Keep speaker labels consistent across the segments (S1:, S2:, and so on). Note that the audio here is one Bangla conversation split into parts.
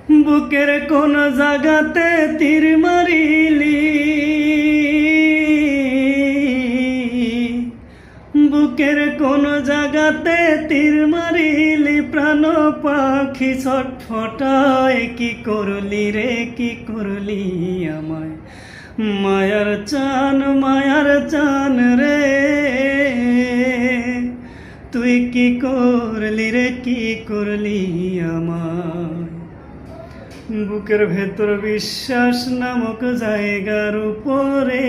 S1: বুকের কোন জাগাতে তীর মারিলি, বুকের কোন জাগাতে তীর মারিলি, প্রাণ পাখি ছটফটায় কি করলি রে, কি করলি আমায়। মায়ার চান রে, তুই কি করলি রে, কি করলি আমায়। বুকের ভেতর বিশ্বাস নামক জায়গার উপরে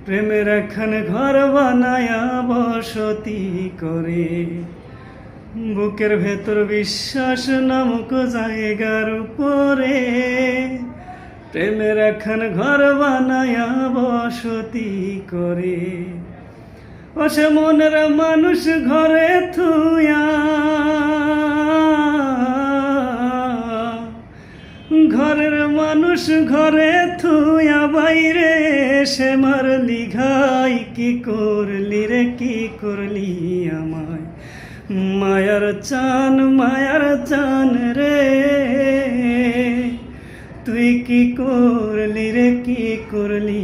S1: প্রেমের একখান ঘর বানায়া বসতি করে। বুকের ভেতর বিশ্বাস নামক জায়গার উপরে প্রেমের একখান ঘর বানায়া বসতি করে। ও সে মনের মানুষ ঘরে থুয়া, ঘরের মানুষ ঘরে থুয়া বাইরে সে মারলি ঘাই, কি করলি রে, কি করলি আমায়। মায়ার চান রে, তুই কি করলি রে, কি করলি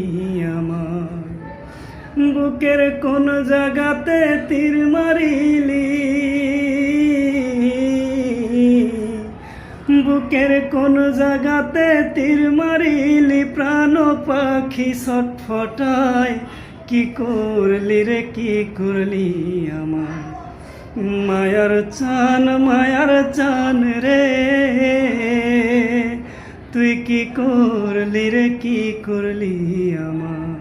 S1: আমায়। বুকের কোন জাগাতে তীর মারিলি, বুকের কোন জাগাতে তীর মারিলি, প্রাণ পাখি ছটফটায় কি করলি রে, কি করলি আমায়। মায়ার চান রে, তুই কি করলি রে, কি করলি আমায়।